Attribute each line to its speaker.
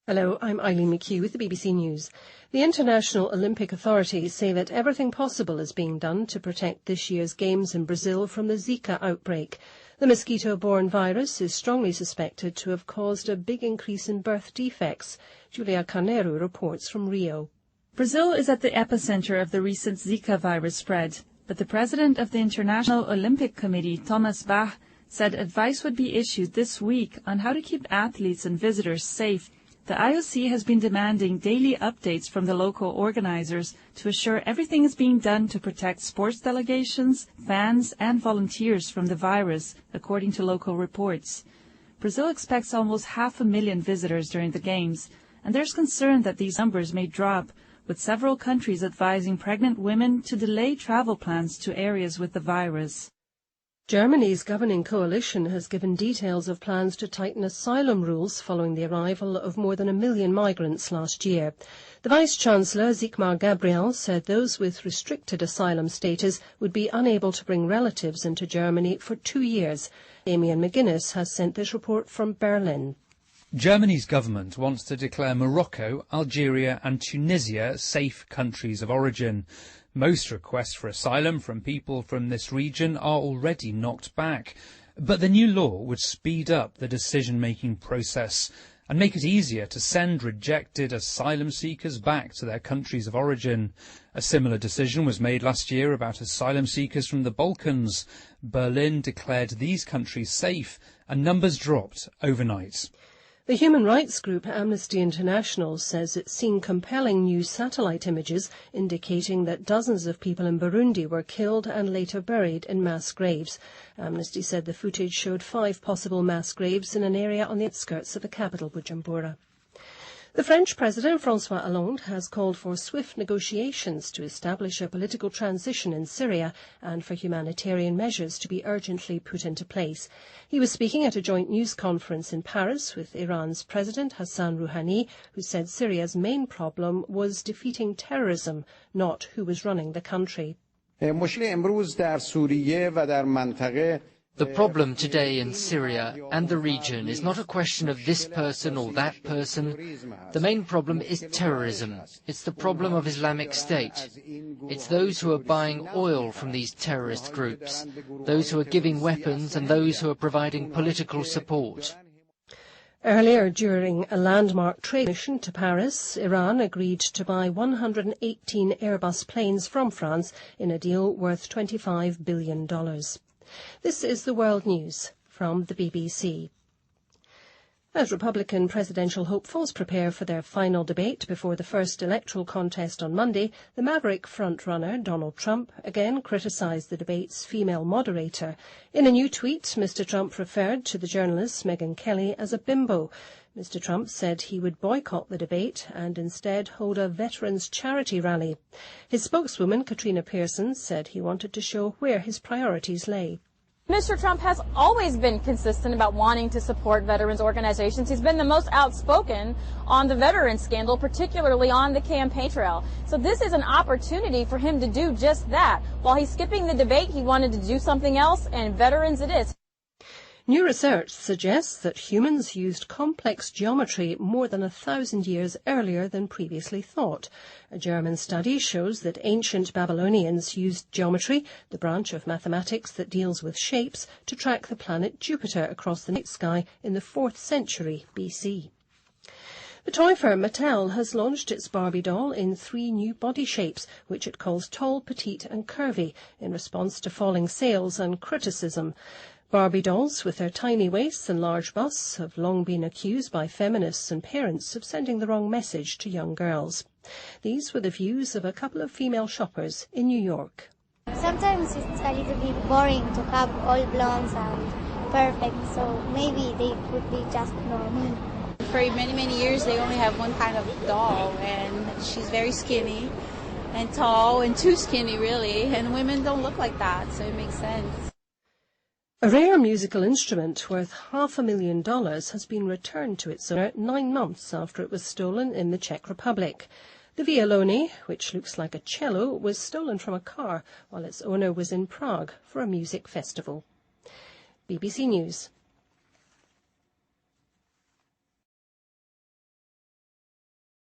Speaker 1: Hello, I'm Eileen McHugh with the BBC News. The International Olympic authorities say that everything possible is being done to protect this year's Games in Brazil from the Zika outbreak. The mosquito-borne virus is strongly suspected to have caused a big increase in birth defects. Julia Carneiro reports from Rio.
Speaker 2: Brazil is at the epicenter of the recent Zika virus spread, but the president of the International Olympic Committee, Thomas Bach, said advice would be issued this week on how to keep athletes and visitors safe. The IOC has been demanding daily updates from the local organizers to assure everything is being done to protect sports delegations, fans, and volunteers from the virus, according to local reports. Brazil expects almost 500,000 visitors during the Games, and there's concern that these numbers may drop, with several countries advising pregnant women to delay travel plans to areas with the virus.
Speaker 1: Germany's governing coalition has given details of plans to tighten asylum rules following the arrival of more than 1 million migrants last year. The Vice-Chancellor, Sigmar Gabriel, said those with restricted asylum status would be unable to bring relatives into Germany for 2 years. Damian McGuinness has sent this report from Berlin.
Speaker 3: Germany's government wants to declare Morocco, Algeria and Tunisia safe countries of origin. Most requests for asylum from people from this region are already knocked back, but the new law would speed up the decision-making process and make it easier to send rejected asylum seekers back to their countries of origin. A similar decision was made last year about asylum seekers from the Balkans. Berlin declared these countries safe and numbers dropped overnight.
Speaker 1: The human rights group Amnesty International says it's seen compelling new satellite images indicating that dozens of people in Burundi were killed and later buried in mass graves. Amnesty said the footage showed 5 possible mass graves in an area on the outskirts of the capital, Bujumbura. The French President François Hollande has called for swift negotiations to establish a political transition in Syria and for humanitarian measures to be urgently put into place. He was speaking at a joint news conference in Paris with Iran's President Hassan Rouhani, who said Syria's main problem was defeating terrorism, not who was running the country.
Speaker 4: The problem today in Syria and the region is not a question of this person or that person. The main problem is terrorism. It's the problem of Islamic State. It's those who are buying oil from these terrorist groups, those who are giving weapons and those who are providing political support.
Speaker 1: Earlier, during a landmark trade mission to Paris, Iran agreed to buy 118 Airbus planes from France in a deal worth $25 billion. This is the World News from the BBC. As Republican presidential hopefuls prepare for their final debate before the first electoral contest on Monday, the Maverick frontrunner Donald Trump again criticised the debate's female moderator. In a new tweet, Mr. Trump referred to the journalist Megyn Kelly as a bimbo. Mr. Trump said he would boycott the debate and instead hold a veterans charity rally. His spokeswoman, Katrina Pearson, said he wanted to show where his priorities lay.
Speaker 5: Mr. Trump has always been consistent about wanting to support veterans organizations. He's been the most outspoken on the veterans scandal, particularly on the campaign trail. So this is an opportunity for him to do just that. While he's skipping the debate, he wanted to do something else, and veterans it is.
Speaker 1: New research suggests that humans used complex geometry more than 1,000 years earlier than previously thought. A German study shows that ancient Babylonians used geometry, the branch of mathematics that deals with shapes, to track the planet Jupiter across the night sky in the 4th century BC. The toy firm Mattel has launched its Barbie doll in 3 new body shapes, which it calls tall, petite and curvy, in response to falling sales and criticism. Barbie dolls, with their tiny waists and large busts, have long been accused by feminists and parents of sending the wrong message to young girls. These were the views of a couple of female shoppers in New York.
Speaker 6: Sometimes it's a little bit boring to have all blondes and perfect, so maybe they could be just normal.
Speaker 7: For many years they only have one kind of doll, and she's very skinny and tall and too skinny really, and women don't look like that, so it makes sense.
Speaker 1: A rare musical instrument worth $500,000 has been returned to its owner 9 months after it was stolen in the Czech Republic. The violone, which looks like a cello, was stolen from a car while its owner was in Prague for a music festival. BBC News.